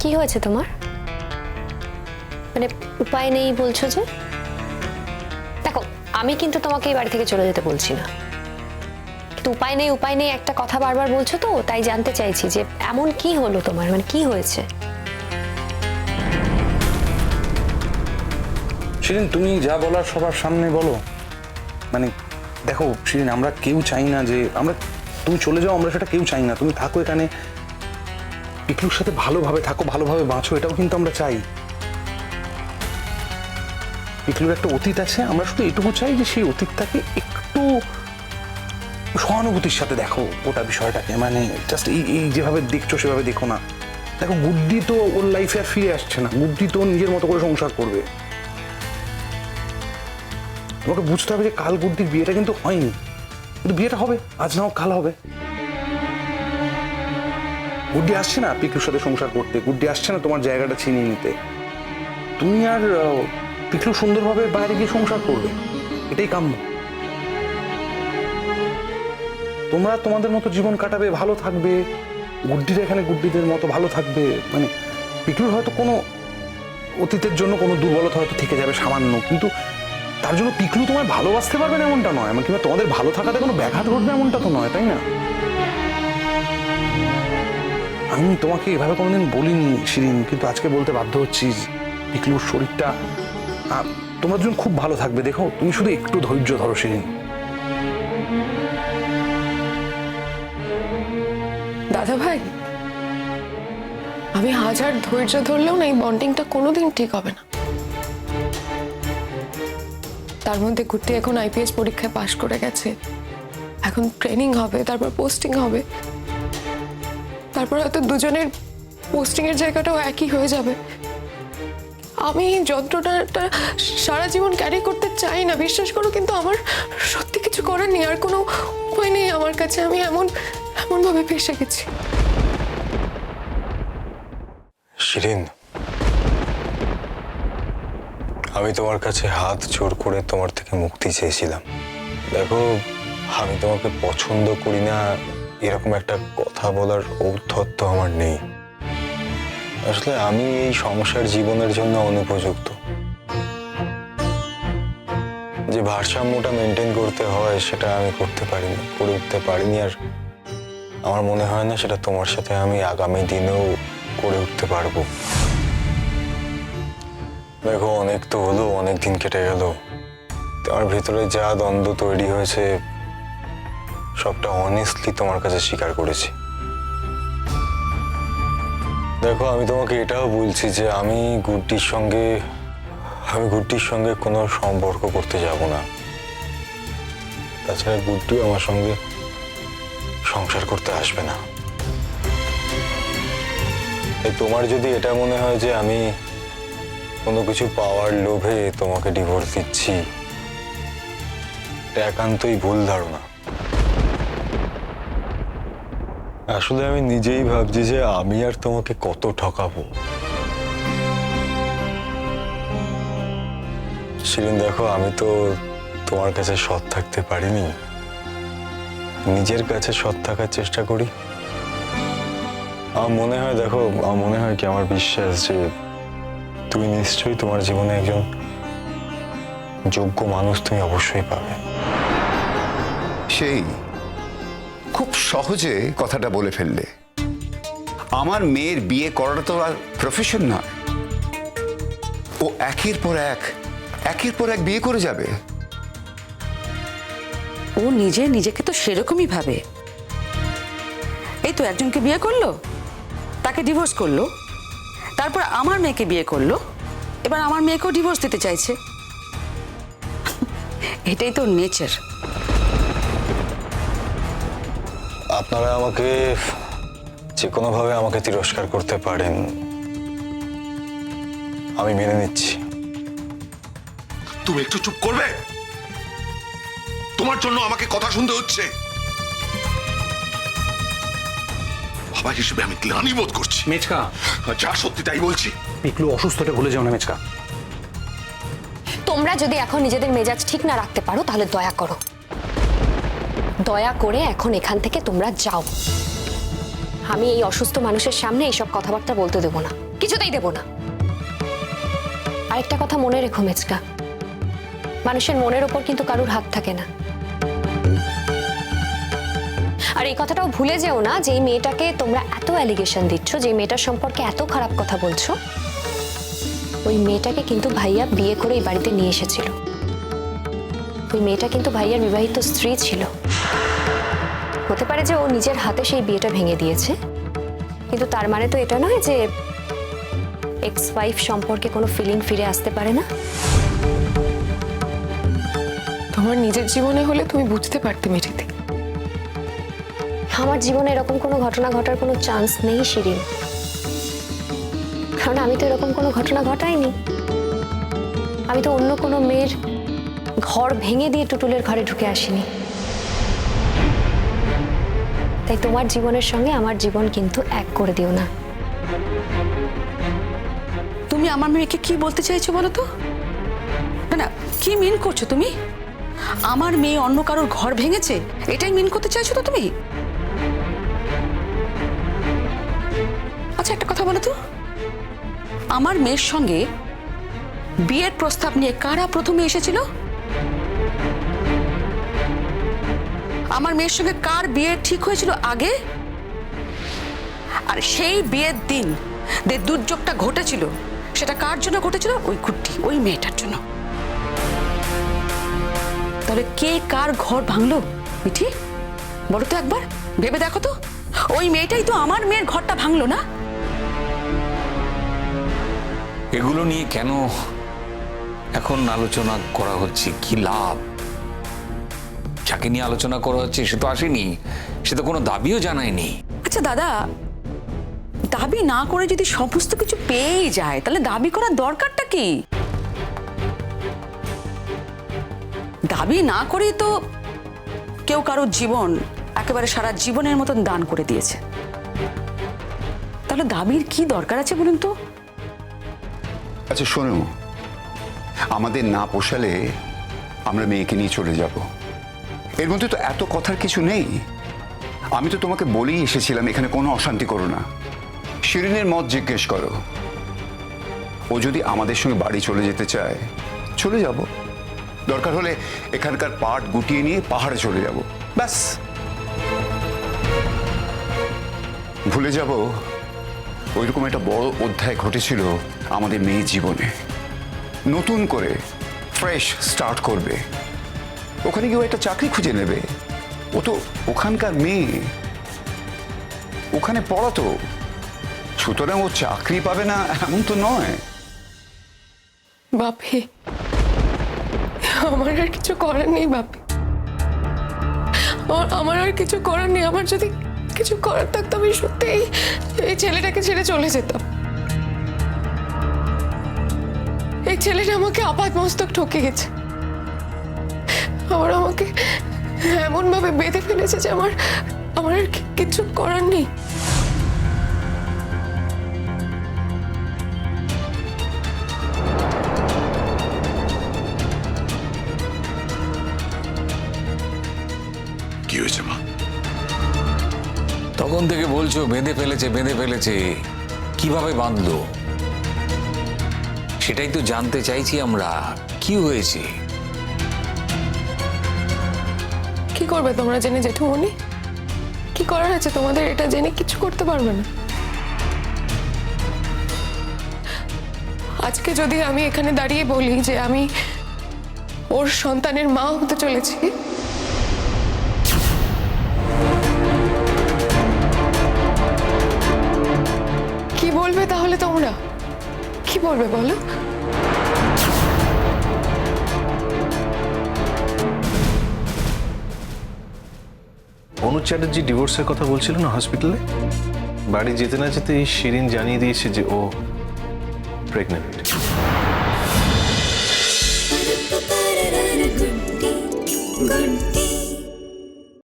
কি হয়েছে তোমার? মানে উপায় নেই বলছো যে? দেখো, আমি কিন্তু তোমাকে এই বাড়ি থেকে চলে যেতে বলছি না, কিন্তু উপায় নেই একটা কথা বারবার বলছো, তো তাই জানতে চাইছি যে এমন কি হলো তোমার, মানে কি হয়েছে? শিরিন, তুমি যা বলার সবার সামনে বলো। মানে দেখো শিরিন, আমরা কেউ চাই না যে তুমি চলে যাও, আমরা সেটা কেউ চাই না। তুমি থাকো এখানে, পিকলুর সাথে ভালোভাবে থাকো, ভালোভাবে বাঁচো, এটাও কিন্তু আমরা চাই। পিকলুর একটা অতীত আছে, আমরা শুধু এটুকু চাই যে সেই অতীতটাকে একটু সহানুভূতির সাথে দেখো ওটা বিষয়টাকে। মানে জাস্ট এই যেভাবে দেখছো সেভাবে দেখো না। দেখো, গুড্ডি তো ওর লাইফে আর ফিরে আসছে না, গুড্ডি তো নিজের মতো করে সংসার করবে। তোমাকে বুঝতে হবে যে কাল গুড্ডির বিয়েটা কিন্তু হয়নি, কিন্তু বিয়েটা হবে, আজ নাও কাল হবে। গুড্ডি আসছে না পিকলুর সাথে সংসার করতে, গুড্ডি আসছে না তোমার জায়গাটা ছিনিয়ে নিতে। তুমি আর পিকলু সুন্দরভাবে বাইরে গিয়ে সংসার করবে, এটাই কাম্য। তোমরা তোমাদের মতো জীবন কাটাবে, ভালো থাকবে, গুড্ডিরা এখানে গুড্ডিদের মতো ভালো থাকবে। মানে পিকলুর হয়তো কোনো অতীতের জন্য কোনো দুর্বলতা হয়তো থেকে যাবে সামান্য, কিন্তু তার জন্য পিকলু তোমায় ভালোবাসতে পারবে না এমনটা নয়, এমন কিংবা তোমাদের ভালো থাকাতে কোনো ব্যাঘাত ঘটবে এমনটা তো নয়, তাই না? আমি তোমাকে এভাবে কোনোদিন বলিনি শিরিন, কিন্তু আজকে বলতে বাধ্য হচ্ছি। পিকলুর শরীরটা, তোমরা দুজন খুব ভালো থাকবে, দেখো তুমি শুধু একটু ধৈর্য ধরো শিরিন। দাদা ভাই, আমি হাজার ধৈর্য ধরলেও না এই বন্ডিংটা কোনোদিন ঠিক হবে না। তার মধ্যে গুড্ডি এখন আইপিএস পরীক্ষায় পাশ করে গেছে, এখন ট্রেনিং হবে, তারপর পোস্টিং হবে, তারপর হয়তো দুজনের পোস্টিং এর জায়গাটাও একই হয়ে যাবে। আমি এই যন্ত্রণাটা সারা জীবন ক্যারি করতে চাই না, বিশ্বাস করো, কিন্তু আমার সত্যি কিছু করার নেই, আর কোনো উপায় নেই আমার কাছে। আমি এমন ভাবে ফেঁসে গেছি। শিরিন, আমি তোমার কাছে হাত জোর করে তোমার থেকে মুক্তি চেয়েছিলাম। দেখো, আমি তোমাকে পছন্দ করি না এরকম একটা কথা বলার ঔদ্ধত্য আমার নেই। আসলে আমি এই সংসার জীবনের জন্য অনুপযুক্ত। যে ভারসাম্যটা মেনটেন করতে হয় সেটা আমি করে উঠতে পারিনি, আর আমার মনে হয় না সেটা তোমার সাথে আমি আগামী দিনেও করে উঠতে পারবো। দেখো, অনেক তো হলো, অনেক দিন কেটে গেল, তোমার ভিতরে যা দ্বন্দ্ব তৈরি হয়েছে সবটা অনেস্টলি তোমার কাছে স্বীকার করেছি। দেখো, আমি তোমাকে এটাও বলছি যে আমি গুড্ডির সঙ্গে কোনো সম্পর্ক করতে যাব না। তাছাড়া গুড্ডিও আমার সঙ্গে সংসার করতে আসবে না। তাই তোমার যদি এটা মনে হয় যে আমি কোনো কিছু পাওয়ার লোভে তোমাকে ডিভোর্স দিচ্ছি, এটা একান্তই ভুল ধারণা। আসলে আমি নিজেই ভাবছি যে আমি আর তোমাকে কত ঠকাবো। শিরিন, দেখো, আমি তো তোমার কাছে সৎ থাকতে পারিনি, নিজের কাছে সৎ থাকার চেষ্টা করি। আমার মনে হয়, দেখো, আমার মনে হয় কি, আমার বিশ্বাস যে তুমি নিশ্চয়ই তোমার জীবনে একজন যোগ্য মানুষ তুমি অবশ্যই পাবে। সেই খুব সহজে কথাটা বলে ফেললে। আমার মেয়ের বিয়ে করাটা তো আর প্রফেশন নয়। ও একের পর এক বিয়ে করে যাবে। ও নিজেকে তো সেরকমই ভাবে। এই তো একজনকে বিয়ে করলো, তাকে ডিভোর্স করলো, তারপর আমার মেয়েকে বিয়ে করলো, এবার আমার মেয়েকেও ডিভোর্স দিতে চাইছে। এটাই তো নেচার। আপনারা আমাকে যে কোনোভাবে আমাকে তিরস্কার করতে পারেন, আমি মেনে নিচ্ছি। তুমি একটু চুপ করবে? তোমার জন্য আমাকে কথা শুনতে হচ্ছে। বাবা হিসেবে আমি গ্লানি বোধ করছি। মেচকা, যা সত্যি তাই বলছি। পিকলু অসুস্থটা ভুলে যাও না মেচকা। তোমরা যদি এখন নিজেদের মেজাজ ঠিক না রাখতে পারো তাহলে দয়া করো, দয়া করে এখন এখান থেকে তোমরা যাও। আমি এই অসুস্থ মানুষের সামনে এইসব কথাবার্তা বলতে দেবো না, কিছুতেই দেবো না। আরেকটা কথা মনে রেখো মেচকা, মানুষের মনের ওপর কিন্তু কারুর হাত থাকে না। আর এই কথাটাও ভুলে যেও না যে এই মেয়েটাকে তোমরা এত অ্যালিগেশন দিচ্ছ, যে মেয়েটার সম্পর্কে এত খারাপ কথা বলছো, ওই মেয়েটাকে কিন্তু ভাইয়া বিয়ে করে এই বাড়িতে নিয়ে এসেছিল। ওই মেয়েটা কিন্তু ভাইয়ার বিবাহিত স্ত্রী ছিল। হতে পারে যে ও নিজের হাতে সেই বিয়েটা ভেঙে দিয়েছে, কিন্তু তার মানে তো এটা নয় যে এক্স ওয়াইফ সম্পর্কে কোনো ফিলিং ফিরে আসতে পারে না। তোমার নিজের জীবনে হলে তুমি বুঝতে পারতে মিঠিতে। আমার জীবনে এরকম কোনো ঘটনা ঘটার কোনো চান্স নেই শিরিন, কারণ আমি তো এরকম কোনো ঘটনা ঘটাইনি। আমি তো অন্য কোনো মেয়ের ঘর ভেঙে দিয়ে টুটুলের ঘরে ঢুকে আসিনি। তাই তোমার জীবনের সঙ্গে আমার জীবন কিন্তু এক করে দিও না। তুমি আমার মেয়েকে কি বলতে চাইছো বলো তো? না না, কি মিন করছো তুমি? আমার মেয়ে অন্য কারোর ঘর ভেঙেছে এটাই মিন করতে চাইছো তো তুমি? আচ্ছা একটা কথা বলো তো, আমার মেয়ের সঙ্গে বিয়ের প্রস্তাব নিয়ে কারা প্রথমে এসেছিল? আমার মেয়ের সঙ্গে কার বিয়ে ঠিক হয়েছিল আগে? আর সেই বিয়ের দিন যে দুর্যোগটা ঘটেছিল সেটা কার জন্য ঘটেছিল? ওই কুট্টি, ওই মেয়েটার জন্য। তাহলে কে কার ঘর ভাঙলো মিঠি বলো তো, একবার ভেবে দেখো তো। ওই মেয়েটাই তো আমার মেয়ের ঘরটা ভাঙলো না? এগুলো নিয়ে কেন এখন আলোচনা করা হচ্ছে? কি লাভ? যাকে নিয়ে আলোচনা করা হচ্ছে সে তো আসেনি, সে তো কোনো দাবিও জানায়নি। আচ্ছা দাদা, দাবি না করে যদি সমস্ত কিছু পেয়েই যায় তাহলে দাবি করার দরকারটা কি? দাবি না করেই তো কেউ কারোর জীবন একেবারে সারা জীবনের মতন দান করে দিয়েছে। তাহলে দাবির কি দরকার আছে বলুন তো? আচ্ছা শোনো, আমাদের না পোষালে আমরা মেয়েকে নিয়ে চলে যাব, এর মধ্যে তো এত কথার কিছু নেই। আমি তো তোমাকে বলেই এসেছিলাম এখানে কোনো অশান্তি করো না। শিরিনের মত জিজ্ঞেস করো। ও যদি আমাদের সঙ্গে বাড়ি চলে যেতে চায় চলে যাব, দরকার হলে এখানকার পাট গুটিয়ে নিয়ে পাহাড়ে চলে যাব, ব্যাস। ভুলে যাব ওইরকম একটা বড় অধ্যায় ঘটেছিল আমাদের মেয়ের জীবনে। নতুন করে ফ্রেশ স্টার্ট করবে, ওখানে গিয়ে একটা চাকরি খুঁজে নেবে। ও তো ওখানকার মেয়ে, ওখানে পড়াতো, সুতরাং ও চাকরি পাবে না এমন তো নয়। বাপি, আমার আর কিছু করার নেই বাপি, আমার আর কিছু করার নেই। আমার যদি কিছু করার থাকতো আমি সত্যি এই ছেলেটাকে ছেড়ে চলে যেতাম। এই ছেলেটা আমাকে আপাত মস্তক ঠকে গেছে, আবার আমাকে এমন ভাবে বেঁধে ফেলেছে যে আমার আর কিছু করার নেই। কি হয়েছে মা? তখন থেকে বলছো বেঁধে ফেলেছে বেঁধে ফেলেছে, কিভাবে বাঁধলো সেটাই তো জানতে চাইছি আমরা। কি হয়েছে? কি করবে তোমরা জেনে জেঠুমনি? কি করার আছে তোমাদের? এটা জেনে কিছু করতে পারবে না। আজকে যদি আমি এখানে দাঁড়িয়ে বলি যে আমি ওর সন্তানের মা হতে চলেছি, কি বলবে তাহলে তোমরা? কি বলবে বলো? অনুজ চ্যাটার্জি ডিভোর্সের কথা বলছিল না হসপিটালে, বাড়ি যেতে না যেতে এই শিরিন জানিয়ে দিয়েছে যে ও প্রেগনেন্ট।